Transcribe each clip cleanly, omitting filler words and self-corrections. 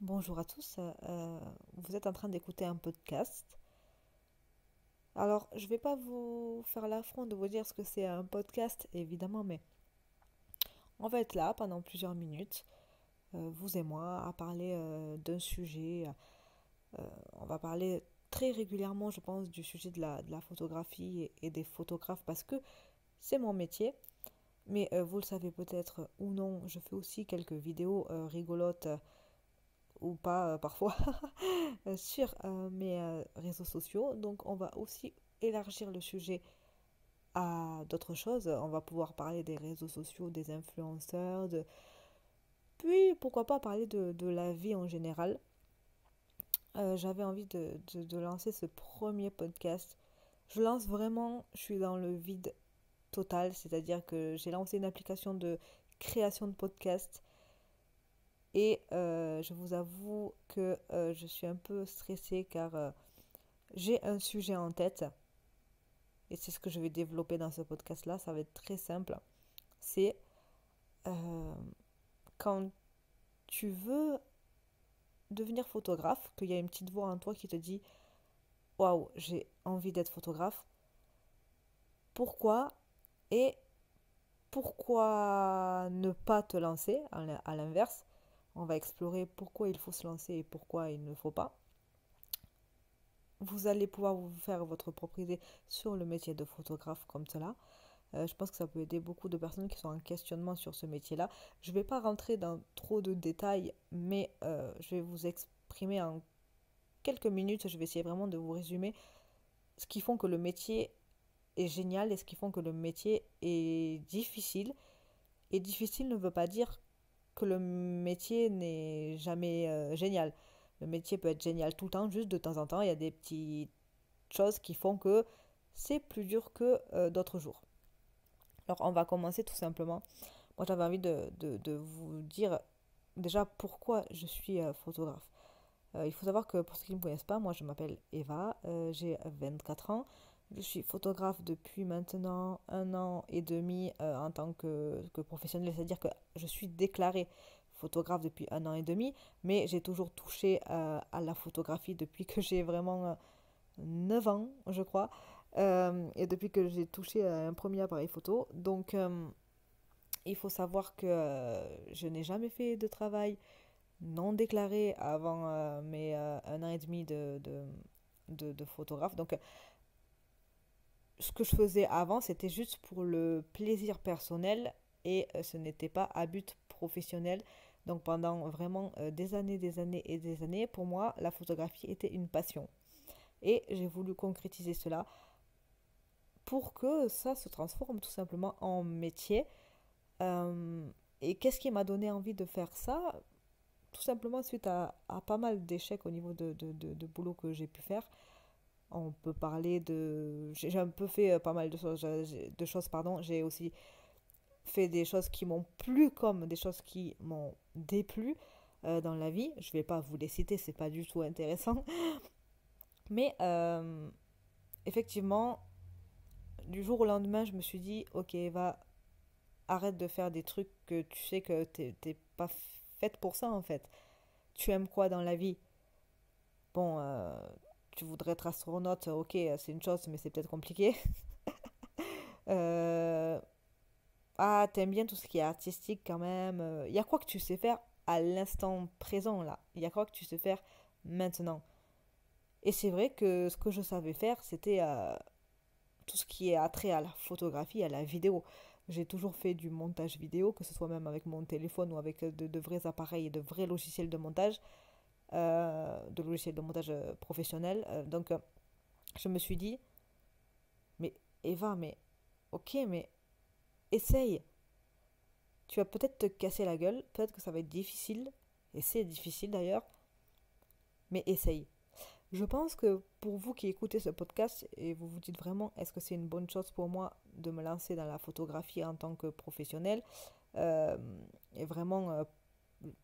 Bonjour à tous, vous êtes en train d'écouter un podcast. Alors, je vais pas vous faire l'affront de vous dire ce que c'est un podcast, évidemment, mais on va être là pendant plusieurs minutes, vous et moi, à parler d'un sujet. On va parler très régulièrement, je pense, du sujet de la photographie et des photographes parce que c'est mon métier. Mais vous le savez peut-être ou non, je fais aussi quelques vidéos rigolotes ou pas parfois sur mes réseaux sociaux. Donc on va aussi élargir le sujet à d'autres choses. On va pouvoir parler des réseaux sociaux, des influenceurs, puis pourquoi pas parler de la vie en général. J'avais envie de lancer ce premier podcast. Je lance vraiment, je suis dans le vide total, c'est-à-dire que j'ai lancé une application de création de podcast et je vous avoue que je suis un peu stressée car j'ai un sujet en tête et c'est ce que je vais développer dans ce podcast-là. Ça va être très simple. C'est euh, quand tu veux devenir photographe, qu'il y a une petite voix en toi qui te dit waouh, j'ai envie d'être photographe. Pourquoi et pourquoi ne pas te lancer à l'inverse? On va explorer pourquoi il faut se lancer et pourquoi il ne faut pas. Vous allez pouvoir vous faire votre propre idée sur le métier de photographe comme cela. Je pense que ça peut aider beaucoup de personnes qui sont en questionnement sur ce métier-là. Je ne vais pas rentrer dans trop de détails, mais je vais vous exprimer en quelques minutes. Je vais essayer vraiment de vous résumer ce qui font que le métier est génial et ce qui font que le métier est difficile. Et difficile ne veut pas dire que le métier n'est jamais génial. Le métier peut être génial tout le temps, juste de temps en temps, il y a des petites choses qui font que c'est plus dur que d'autres jours. Alors on va commencer tout simplement. Moi j'avais envie de vous dire déjà pourquoi je suis photographe. Il faut savoir que pour ceux qui ne me connaissent pas, moi je m'appelle Eva, j'ai 24 ans. Je suis photographe depuis maintenant 1 an et demi en tant que professionnelle, c'est-à-dire que je suis déclarée photographe depuis 1 an et demi, mais j'ai toujours touché à la photographie depuis que j'ai vraiment 9 ans, je crois, et depuis que j'ai touché à un premier appareil photo. Donc il faut savoir que je n'ai jamais fait de travail non déclaré avant mes 1 an et demi de photographe. Donc, ce que je faisais avant, c'était juste pour le plaisir personnel et ce n'était pas à but professionnel. Donc, pendant vraiment des années, des années et des années, pour moi, la photographie était une passion. Et j'ai voulu concrétiser cela pour que ça se transforme tout simplement en métier. Euh, et qu'est-ce qui m'a donné envie de faire ça? Tout simplement suite à pas mal d'échecs au niveau de boulot que j'ai pu faire. On peut parler de... J'ai un peu fait pas mal de choses, pardon. J'ai aussi fait des choses qui m'ont plu comme des choses qui m'ont déplu dans la vie. Je vais pas vous les citer, c'est pas du tout intéressant. Mais effectivement, du jour au lendemain, je me suis dit, ok, va, arrête de faire des trucs que tu sais que t'es pas faite pour ça en fait. Tu aimes quoi dans la vie? Bon, tu voudrais être astronaute, ok, c'est une chose, mais c'est peut-être compliqué. Euh, ah, t'aimes bien tout ce qui est artistique quand même. Il y a quoi que tu sais faire à l'instant présent là? Il y a quoi que tu sais faire maintenant? Et c'est vrai que ce que je savais faire, c'était tout ce qui est attrait à la photographie, à la vidéo. J'ai toujours fait du montage vidéo, que ce soit même avec mon téléphone ou avec de vrais appareils et de vrais logiciels de montage, de logiciels de montage professionnels. Donc, je me suis dit, mais Eva, mais ok, mais essaye. Tu vas peut-être te casser la gueule, peut-être que ça va être difficile, et c'est difficile d'ailleurs, mais essaye. Je pense que pour vous qui écoutez ce podcast et vous vous dites vraiment est-ce que c'est une bonne chose pour moi de me lancer dans la photographie en tant que professionnel euh, et vraiment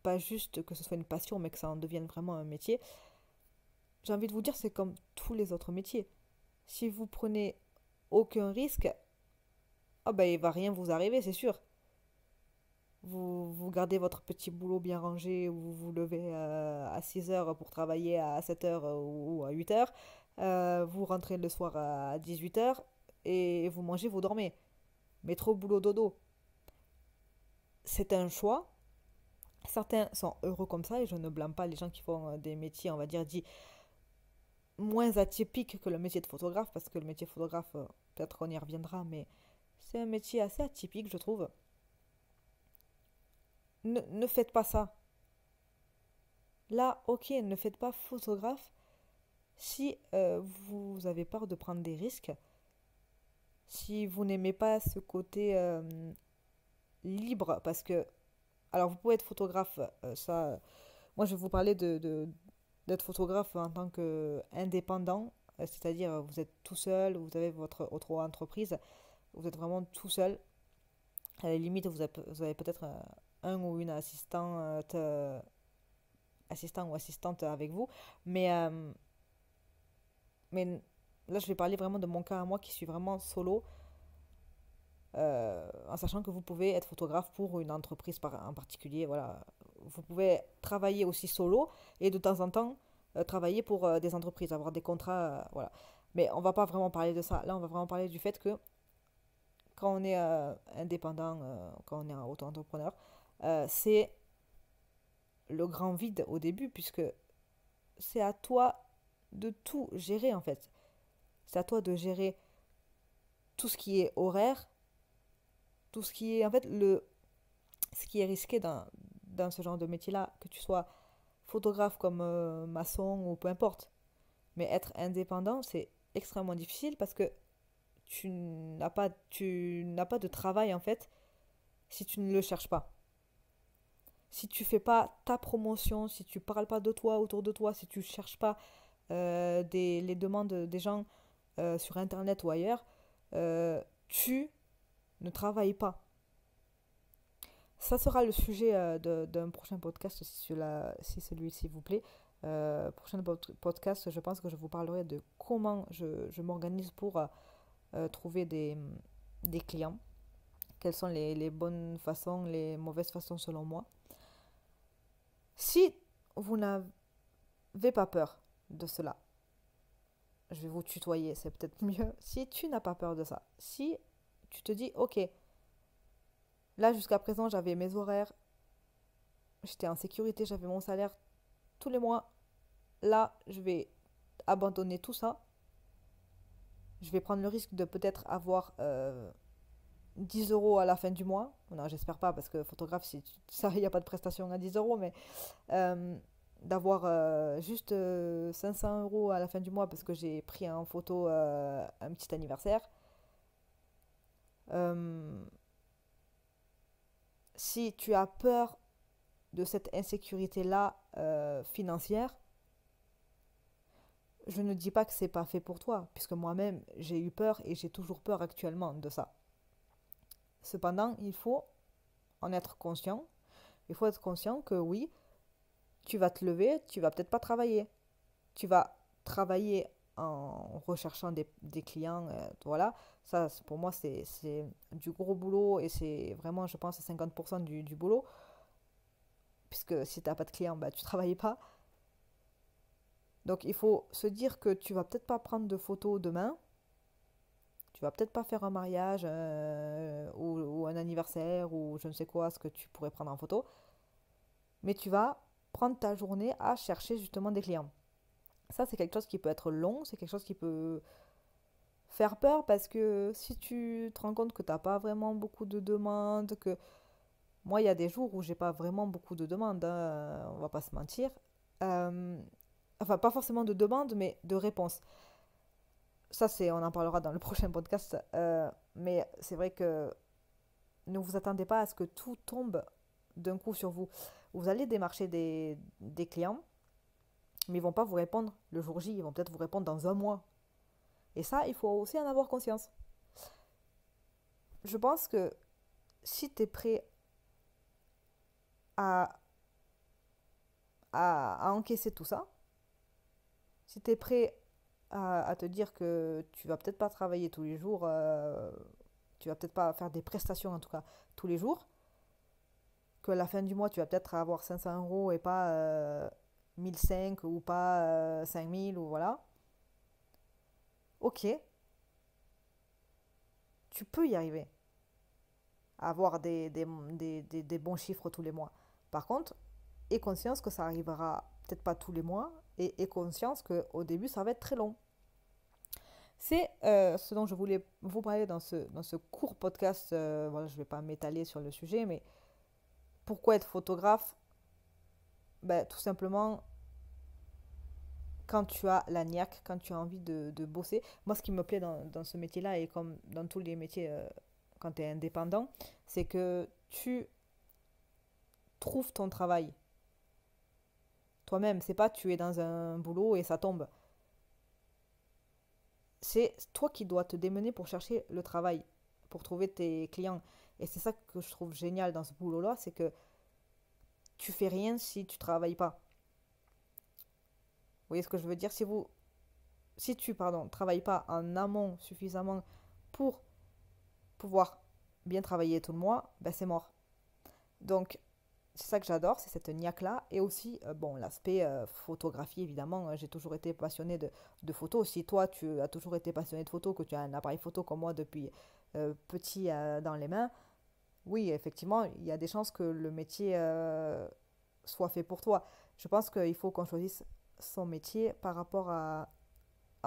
pas juste que ce soit une passion mais que ça en devienne vraiment un métier, j'ai envie de vous dire c'est comme tous les autres métiers. Si vous prenez aucun risque, ah ben il va rien vous arriver c'est sûr. vous gardez votre petit boulot bien rangé, vous vous levez à 6 heures pour travailler à 7 heures ou à 8 heures, vous rentrez le soir à 18 heures et vous mangez, vous dormez. Métro, boulot, dodo. C'est un choix. Certains sont heureux comme ça et je ne blâme pas les gens qui font des métiers, on va dire, dits moins atypiques que le métier de photographe, parce que le métier de photographe, peut-être qu'on y reviendra, mais c'est un métier assez atypique, je trouve. Ne faites pas ça. Là, ok, ne faites pas photographe si vous avez peur de prendre des risques, si vous n'aimez pas ce côté libre, parce que, alors vous pouvez être photographe, ça, moi je vais vous parler d'être photographe en tant qu'indépendant, c'est-à-dire vous êtes tout seul, vous avez votre auto-entreprise, vous êtes vraiment tout seul. À la limite, vous avez peut-être un ou une assistant ou assistante avec vous, mais, mais là je vais parler vraiment de mon cas à moi qui suis vraiment solo, en sachant que vous pouvez être photographe pour une entreprise en particulier. Voilà. Vous pouvez travailler aussi solo et de temps en temps travailler pour des entreprises, avoir des contrats. Voilà. Mais on va pas vraiment parler de ça. Là, on va vraiment parler du fait que quand on est indépendant, quand on est un auto-entrepreneur, c'est le grand vide au début, puisque c'est à toi de tout gérer en fait. C'est à toi de gérer tout ce qui est horaire, tout ce qui est en fait ce qui est risqué dans ce genre de métier-là, que tu sois photographe comme maçon ou peu importe. Mais être indépendant, c'est extrêmement difficile parce que tu n'as pas de travail en fait si tu ne le cherches pas. Si tu fais pas ta promotion, si tu parles pas de toi autour de toi, si tu cherches pas les demandes des gens sur internet ou ailleurs, tu ne travailles pas. Ça sera le sujet d'un prochain podcast si celui-ci vous plaît. Prochain podcast, je pense que je vous parlerai de comment je m'organise pour trouver des clients. Quelles sont les bonnes façons, les mauvaises façons selon moi. Si vous n'avez pas peur de cela, je vais vous tutoyer, c'est peut-être mieux. Si tu n'as pas peur de ça, si tu te dis, ok, là jusqu'à présent j'avais mes horaires, j'étais en sécurité, j'avais mon salaire tous les mois, là je vais abandonner tout ça, je vais prendre le risque de peut-être avoir 10 euros à la fin du mois. Non, j'espère pas, parce que photographe, ça, il n'y a pas de prestation à 10 euros, mais euh, d'avoir juste 500 euros à la fin du mois parce que j'ai pris en photo un petit anniversaire. Euh, si tu as peur de cette insécurité-là financière, je ne dis pas que c'est pas fait pour toi, puisque moi-même j'ai eu peur et j'ai toujours peur actuellement de ça. Cependant, il faut en être conscient. Il faut être conscient que oui, tu vas te lever, tu vas peut-être pas travailler. Tu vas travailler en recherchant des clients, voilà. Ça, pour moi, c'est du gros boulot et c'est vraiment, je pense, 50% du boulot. Puisque si tu n'as pas de clients, bah, tu ne travailles pas. Donc, il faut se dire que tu vas peut-être pas prendre de photos demain. Tu vas peut-être pas faire un mariage ou un anniversaire ou je ne sais quoi, ce que tu pourrais prendre en photo. Mais tu vas prendre ta journée à chercher justement des clients. Ça, c'est quelque chose qui peut être long, c'est quelque chose qui peut faire peur parce que si tu te rends compte que tu n'as pas vraiment beaucoup de demandes, que moi, il y a des jours où j'ai pas vraiment beaucoup de demandes, hein, on va pas se mentir. Euh, enfin, pas forcément de demandes, mais de réponses. Ça, on en parlera dans le prochain podcast. Mais c'est vrai que ne vous attendez pas à ce que tout tombe d'un coup sur vous. Vous allez démarcher des clients, mais ils vont pas vous répondre le jour J, ils vont peut-être vous répondre dans un mois. Et ça, il faut aussi en avoir conscience. Je pense que si tu es prêt à, à encaisser tout ça, si tu es prêt à te dire que tu vas peut-être pas travailler tous les jours, tu vas peut-être pas faire des prestations en tout cas tous les jours, qu'à la fin du mois, tu vas peut-être avoir 500 euros et pas 1005 ou pas 5000 ou voilà. Ok, tu peux y arriver à avoir des bons chiffres tous les mois. Par contre, aie conscience que ça arrivera peut-être pas tous les mois et aie conscience qu'au début, ça va être très long. C'est ce dont je voulais vous parler dans ce court podcast. Voilà, je ne vais pas m'étaler sur le sujet, mais pourquoi être photographe? Ben, tout simplement, quand tu as la niaque, quand tu as envie de bosser. Moi, ce qui me plaît dans ce métier-là, et comme dans tous les métiers quand tu es indépendant, c'est que tu trouves ton travail toi-même. C'est pas tu es dans un boulot et ça tombe. C'est toi qui dois te démener pour chercher le travail, pour trouver tes clients. Et c'est ça que je trouve génial dans ce boulot-là, c'est que tu fais rien si tu travailles pas. Vous voyez ce que je veux dire? Si tu, pardon, travailles pas en amont suffisamment pour pouvoir bien travailler tout le mois, ben c'est mort. Donc, c'est ça que j'adore, c'est cette niaque-là. Et aussi, bon, l'aspect photographie, évidemment. J'ai toujours été passionnée de photos. Si toi, tu as toujours été passionné de photos, que tu as un appareil photo comme moi depuis petit dans les mains, oui, effectivement, il y a des chances que le métier soit fait pour toi. Je pense qu'il faut qu'on choisisse son métier par rapport à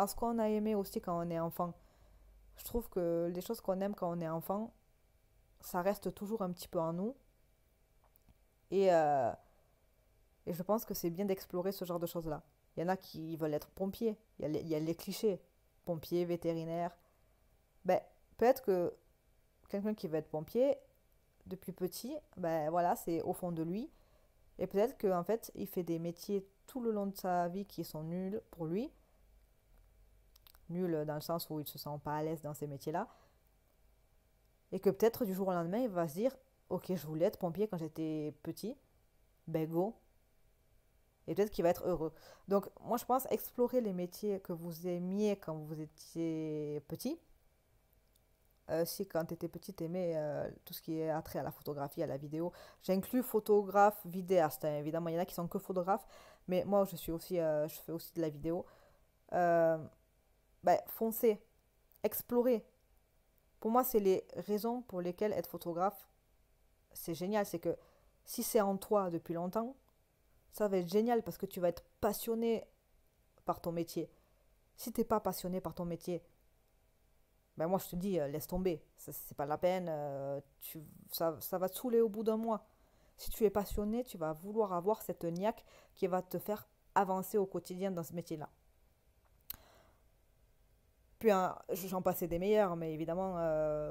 ce qu'on a aimé aussi quand on est enfant. Je trouve que les choses qu'on aime quand on est enfant, ça reste toujours un petit peu en nous. Et, euh, et je pense que c'est bien d'explorer ce genre de choses-là. Il y en a qui veulent être pompiers. Il y a les clichés. Pompier, vétérinaire. Ben, peut-être que quelqu'un qui veut être pompier, depuis petit, ben voilà, c'est au fond de lui. Et peut-être qu'en fait, il fait des métiers tout le long de sa vie qui sont nuls pour lui. Nuls dans le sens où il ne se sent pas à l'aise dans ces métiers-là. Et que peut-être du jour au lendemain, il va se dire, ok, je voulais être pompier quand j'étais petit. Ben go, et peut-être qu'il va être heureux. Donc, moi, je pense explorer les métiers que vous aimiez quand vous étiez petit. Si quand tu étais petit, tu aimais tout ce qui est attrait à la photographie, à la vidéo. J'inclus photographe, vidéaste, hein. Évidemment, il y en a qui sont que photographes, mais moi, je fais aussi de la vidéo. Euh, ben, foncez, explorez. Pour moi, c'est les raisons pour lesquelles être photographe, c'est génial. C'est que si c'est en toi depuis longtemps, ça va être génial parce que tu vas être passionné par ton métier. Si t'es pas passionné par ton métier, ben moi je te dis, laisse tomber. C'est pas la peine. Ça va te saouler au bout d'un mois. Si tu es passionné, tu vas vouloir avoir cette niaque qui va te faire avancer au quotidien dans ce métier-là. Puis j'en passais des meilleurs, mais évidemment,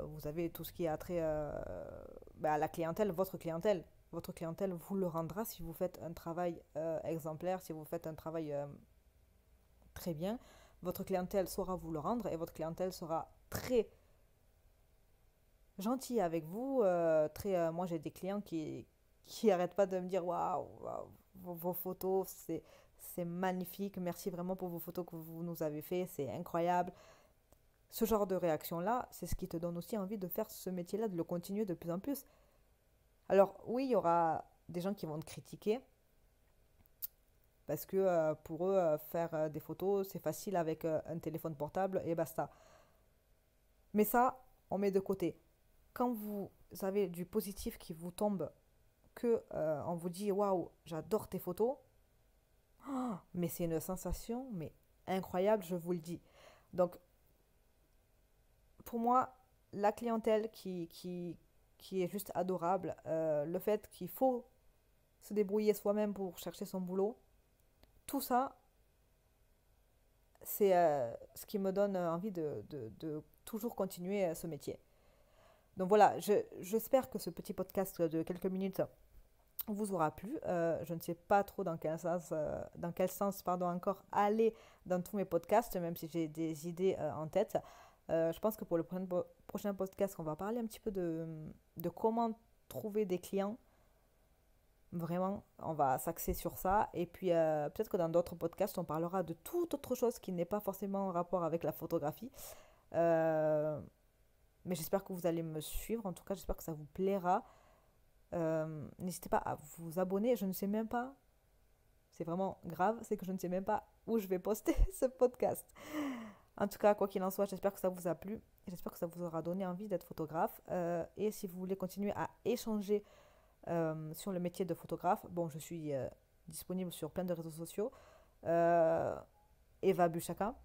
vous avez tout ce qui a trait ben, à la clientèle, votre clientèle. Votre clientèle vous le rendra si vous faites un travail exemplaire, si vous faites un travail très bien. Votre clientèle saura vous le rendre et votre clientèle sera très gentille avec vous. Moi, j'ai des clients qui arrêtent pas de me dire waouh, waouh, vos photos, c'est magnifique. Merci vraiment pour vos photos que vous nous avez fait. C'est incroyable. Ce genre de réaction-là, c'est ce qui te donne aussi envie de faire ce métier-là, de le continuer de plus en plus. Alors, oui, il y aura des gens qui vont te critiquer parce que pour eux, faire des photos, c'est facile avec un téléphone portable et basta. Mais ça, on met de côté. Quand vous avez du positif qui vous tombe, que on vous dit waouh, j'adore tes photos, oh, mais c'est une sensation, mais incroyable, je vous le dis. Donc, pour moi, la clientèle qui est juste adorable, le fait qu'il faut se débrouiller soi-même pour chercher son boulot, tout ça, c'est ce qui me donne envie de toujours continuer ce métier. Donc voilà, j'espère que ce petit podcast de quelques minutes vous aura plu. Je ne sais pas trop dans quel sens pardon, encore aller dans tous mes podcasts, même si j'ai des idées en tête. Je pense que pour le prochain podcast, on va parler un petit peu de comment trouver des clients. Vraiment, on va s'axer sur ça. Et puis, peut-être que dans d'autres podcasts, on parlera de toute autre chose qui n'est pas forcément en rapport avec la photographie. Euh, mais j'espère que vous allez me suivre. En tout cas, j'espère que ça vous plaira. N'hésitez pas à vous abonner. Je ne sais même pas, c'est vraiment grave, c'est que je ne sais même pas où je vais poster ce podcast. En tout cas, quoi qu'il en soit, j'espère que ça vous a plu. J'espère que ça vous aura donné envie d'être photographe. Et si vous voulez continuer à échanger sur le métier de photographe, bon, je suis disponible sur plein de réseaux sociaux. Eva Buchaka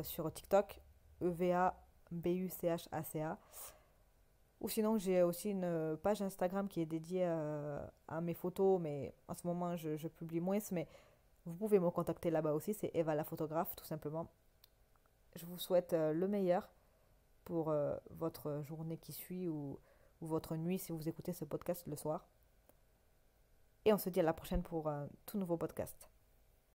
sur TikTok, EVABUCHACA. Ou sinon, j'ai aussi une page Instagram qui est dédiée à mes photos, mais en ce moment, je publie moins. Mais vous pouvez me contacter là-bas aussi, c'est Eva la photographe, tout simplement. Je vous souhaite le meilleur pour votre journée qui suit ou votre nuit si vous écoutez ce podcast le soir. Et on se dit à la prochaine pour un tout nouveau podcast.